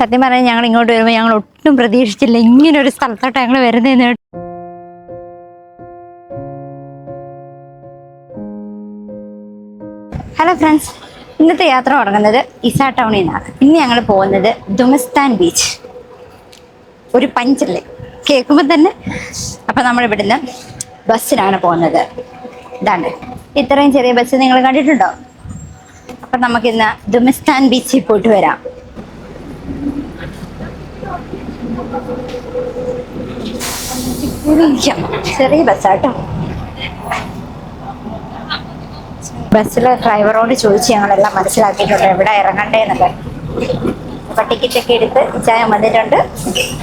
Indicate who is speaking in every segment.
Speaker 1: സത്യം പറഞ്ഞാൽ ഞങ്ങൾ ഇങ്ങോട്ട് വരുമ്പോൾ ഞങ്ങൾ ഒട്ടും പ്രതീക്ഷിച്ചില്ല ഇങ്ങനൊരു സ്ഥലത്തോട്ട് ഞങ്ങൾ വരുന്നതെന്ന്. ഹലോ ഫ്രണ്ട്സ്, ഇന്നത്തെ യാത്ര തുടങ്ങുന്നത് ഇസാ ടൗണിൽ നിന്നാണ്. ഇന്ന് ഞങ്ങൾ പോകുന്നത് ദുമസ്താൻ ബീച്ച്. ഒരു പഞ്ചല്ലേ കേൾക്കുമ്പോൾ തന്നെ. അപ്പം നമ്മൾ ഇവിടുന്ന് ബസ്സിനാണ് പോകുന്നത്. ഇതാണ് ഇത്രയും ചെറിയ ബസ് നിങ്ങൾ കണ്ടിട്ടുണ്ടോ? അപ്പം നമുക്കിന്ന് ദുമസ്താൻ ബീച്ചിൽ പോയിട്ട് വരാം. ചെറിയ ബസ്സാട്ടോ. ബസ്സിലെ ഡ്രൈവറോട് ചോദിച്ച് ഞങ്ങളെല്ലാം മനസ്സിലാക്കിയിട്ടുണ്ട് എവിടെ ഇറങ്ങണ്ടേന്നൊക്കെ. അപ്പൊ ടിക്കറ്റൊക്കെ എടുത്ത് ചായ വന്നിട്ടുണ്ട്,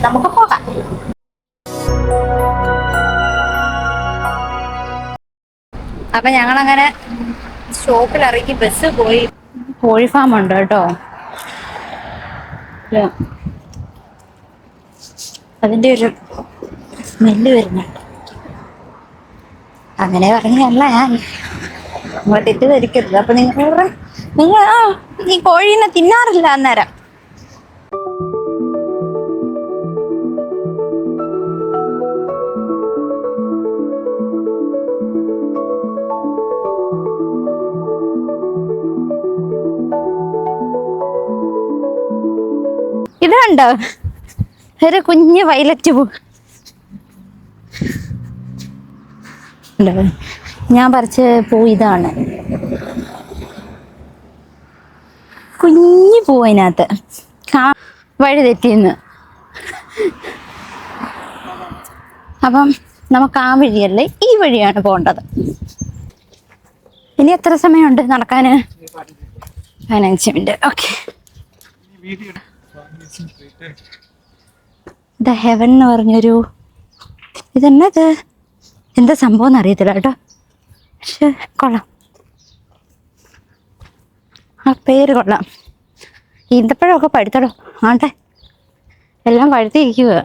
Speaker 1: നമുക്ക് പോകാം. അപ്പൊ ഞങ്ങളങ്ങനെ സ്റ്റോപ്പിൽ ഇറങ്ങി ബസ് പോയി. കോഴി ഫാം ഉണ്ട് കേട്ടോ, അതിന്റെ ഒരു സ്മെല്ല് വരുന്നുണ്ട്. അങ്ങനെ പറഞ്ഞല്ല ഞാൻ, നിങ്ങൾ തെറ്റിദ്ധരിക്കരുത്. അപ്പൊ നിങ്ങൾ ഈ കോഴീനെ തിന്നാറില്ല അന്നേരം. ഇത് കണ്ടോ, ഒരു കുഞ്ഞ് വയലറ്റ് പൂ. ഞാൻ പറിച്ച പൂ ഇതാണ്, കുഞ്ഞു പൂ. അതിനകത്ത് വഴി തെറ്റിന്ന്. അപ്പം നമുക്ക് ആ വഴിയല്ലേ, ഈ വഴിയാണ് പോകേണ്ടത്. ഇനി എത്ര സമയമുണ്ട് നടക്കാന്? 15 മിനിറ്റ്. ഓക്കെ. ദ ഹെവൻ എന്ന് പറഞ്ഞൊരു ഇതെന്നത് എന്താ സംഭവം എന്നറിയത്തില്ല കേട്ടോ, പക്ഷെ കൊള്ളാം, ആ പേര് കൊള്ളാം. ഈന്തപ്പഴമൊക്കെ പഴുത്തടോ ആട്ടെ, എല്ലാം പഴുത്തിരിക്കുക.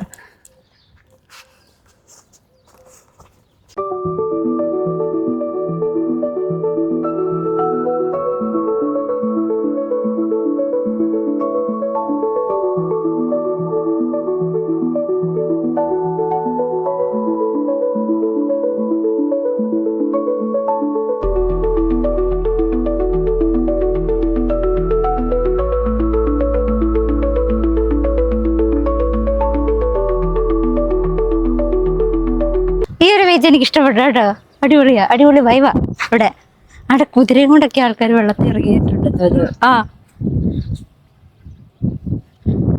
Speaker 1: എനിക്ക് ഇഷ്ടപ്പെട്ടു കേട്ടോ, അടിപൊളിയാ, അടിപൊളി വൈവാ. അവിടെ കുതിരയും കൊണ്ടൊക്കെ ആൾക്കാർ വെള്ളത്തിൽ ഇറങ്ങിയിട്ടുണ്ടെന്ന്.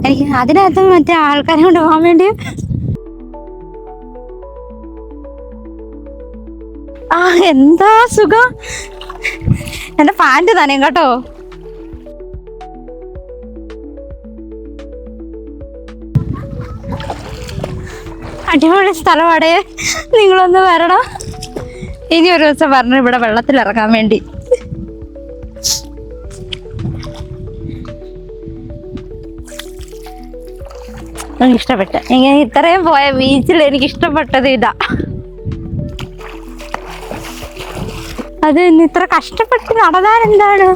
Speaker 1: എനിക്ക് അതിനകത്ത് മറ്റേ ആൾക്കാരെ കൊണ്ട് പോകാൻ വേണ്ടി എന്താ സുഖം. എന്റെ പാന്റ് നനയും കേട്ടോ. അടിപൊളി സ്ഥലമാടേ, നിങ്ങളൊന്ന് വരണം. ഇനി ഒരു ദിവസം പറഞ്ഞു ഇവിടെ വെള്ളത്തിൽ ഇറങ്ങാൻ വേണ്ടി. എനിക്കിഷ്ടപ്പെട്ട, ഇങ്ങനെ ഇത്രയും പോയ ബീച്ചിൽ എനിക്ക് ഇഷ്ടപ്പെട്ടത് ഇതാ. അത് ഇത്ര കഷ്ടപ്പെട്ട് നടന്നാൽ എന്താണ്,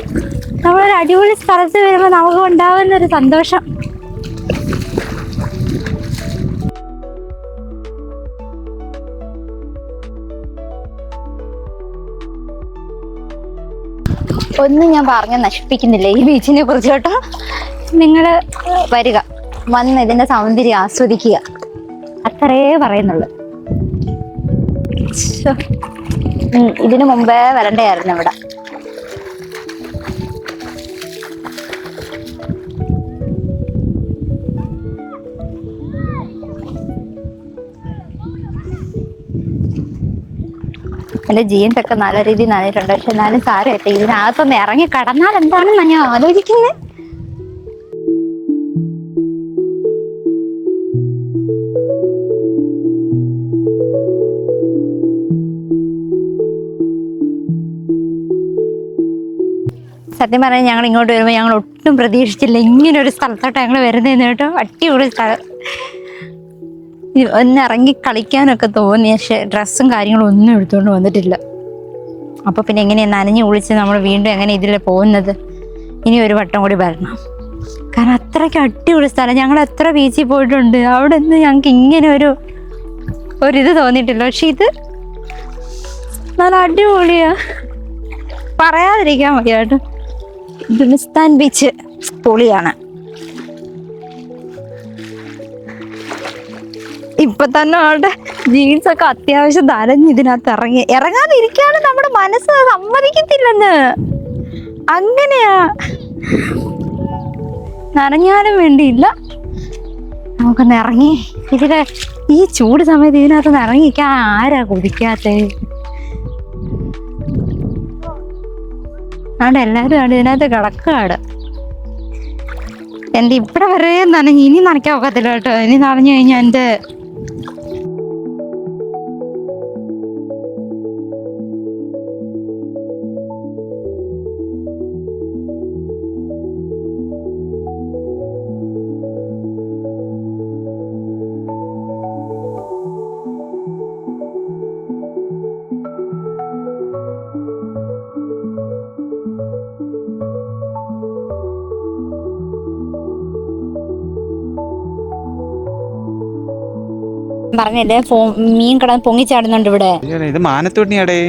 Speaker 1: നമ്മളൊരു അടിപൊളി സ്ഥലത്ത് വരുമ്പോൾ നമുക്ക് ഉണ്ടാവുന്നൊരു സന്തോഷം. ഒന്നും ഞാൻ പറഞ്ഞ് നശിപ്പിക്കുന്നില്ല ഈ ബീച്ചിനെ കുറിച്ച് കേട്ടോ. നിങ്ങൾ വരിക, വന്ന് ഇതിന്റെ സൗന്ദര്യം ആസ്വദിക്കുക, അത്രേ പറയുന്നുള്ളു. ഇതിനു മുമ്പേ വരണ്ടായിരുന്നു ഇവിടെ. എന്റെ ജീൻസ് ഒക്കെ നല്ല രീതിയിൽ നനഞ്ഞിട്ടുണ്ട്, പക്ഷെ എന്നാലും സാരമായിട്ട് ഇതിനകത്തൊന്ന് ഇറങ്ങി കടന്നാൽ എന്താണെന്ന് ഞാൻ ആലോചിക്കുന്നത്. സത്യം പറഞ്ഞാൽ ഞങ്ങൾ ഇങ്ങോട്ട് വരുമ്പോൾ ഞങ്ങൾ ഒട്ടും പ്രതീക്ഷിച്ചില്ല ഇങ്ങനൊരു സ്ഥലത്തോട്ട് ഞങ്ങൾ വരുന്നതെന്ന് കേട്ടോ. അടിപൊളി സ്ഥലം. ഒന്ന് ഇറങ്ങി കളിക്കാനൊക്കെ തോന്നി, പക്ഷെ ഡ്രസ്സും കാര്യങ്ങളും ഒന്നും എടുത്തുകൊണ്ട് വന്നിട്ടില്ല. അപ്പോൾ പിന്നെ എങ്ങനെയാണ് നനഞ്ഞു കുളിച്ച് നമ്മൾ വീണ്ടും എങ്ങനെ ഇതിൽ പോകുന്നത്? ഇനി ഒരു വട്ടം കൂടി വരണം. കാരണം അത്രയ്ക്ക് അടിപൊളി സ്ഥലം. ഞങ്ങൾ എത്ര ബീച്ചിൽ പോയിട്ടുണ്ട്, അവിടെ നിന്ന് ഞങ്ങൾക്ക് ഇങ്ങനെ ഒരിത് തോന്നിയിട്ടില്ല. പക്ഷെ ഇത് നല്ല അടിപൊളിയാ, പറയാതിരിക്കാൻ മതി കേട്ടോ. ദുമസ്താൻ ബീച്ച് പൊളിയാണ്. ഇപ്പൊ തന്നെ അവളുടെ ജീൻസൊക്കെ അത്യാവശ്യം നനഞ്ഞ് ഇതിനകത്ത് ഇറങ്ങാതിരിക്കാണ് നമ്മുടെ മനസ്സ് സമ്മതിക്കത്തില്ലെന്ന്. അങ്ങനെയാ, നനഞ്ഞാലും വേണ്ടിയില്ല നമുക്കൊന്ന് ഇറങ്ങി. ഈ ചൂട് സമയത്ത് ഇതിനകത്ത് ഇറങ്ങിക്കാൻ ആരാ കുടിക്കാത്ത? അവിടെ എല്ലാവരും ആണ് ഇതിനകത്ത് കിടക്കാട്. എൻ്റെ ഇവിടെ വരെ നനഞ്ഞ്, ഇനി നനയ്ക്കാൻ ഒക്കത്തില്ല കേട്ടോ. ഇനി നനഞ്ഞു കഴിഞ്ഞാൽ എൻ്റെ പറഞ്ഞല്ലേ മീൻ കിടന്ന് പൊങ്ങിച്ചാടുന്നുണ്ട് ഇവിടെ.
Speaker 2: ഇത് മാനത്തോട്ടിയാടേ.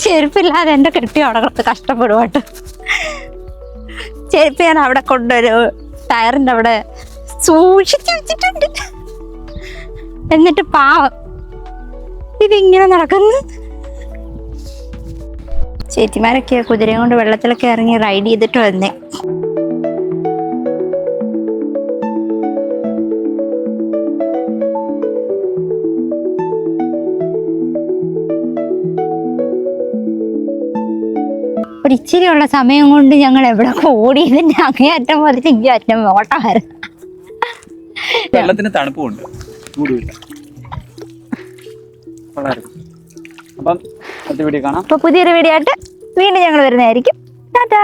Speaker 1: ചെരുപ്പില്ലാതെ എൻ്റെ കെട്ടി അവിടെ കഷ്ടപ്പെടുവാട്ടോ. ചെരുപ്പ് ഞാൻ അവിടെ കൊണ്ടൊരു ടയറിൻ്റെ അവിടെ സൂക്ഷിച്ചു വെച്ചിട്ടുണ്ട്. എന്നിട്ട് പാവം ഇതിങ്ങനെ നടക്കുന്നു. ചേച്ചിമാരൊക്കെ കുതിരയും കൊണ്ട് വെള്ളത്തിലൊക്കെ ഇറങ്ങി റൈഡ് ചെയ്തിട്ട് വന്നേ. ഒരു ഇച്ചിരിയുള്ള സമയം കൊണ്ട് ഞങ്ങൾ എവിടെ ഓടി, ഇതിന്റെ അങ്ങേയറ്റം മുതൽ ഇങ്ങേയറ്റം ഓട്ടമായിരുന്നു.
Speaker 2: വെള്ളത്തിന് തണുപ്പുണ്ട്, ചൂടുമില്ല. അപ്പം അടുത്ത വീഡിയോ കാണാം.
Speaker 1: അപ്പൊ പുതിയൊരു വീഡിയോ ആയിട്ട് വീണ്ടും ഞങ്ങൾ വരുന്നതായിരിക്കും. ടാറ്റാ.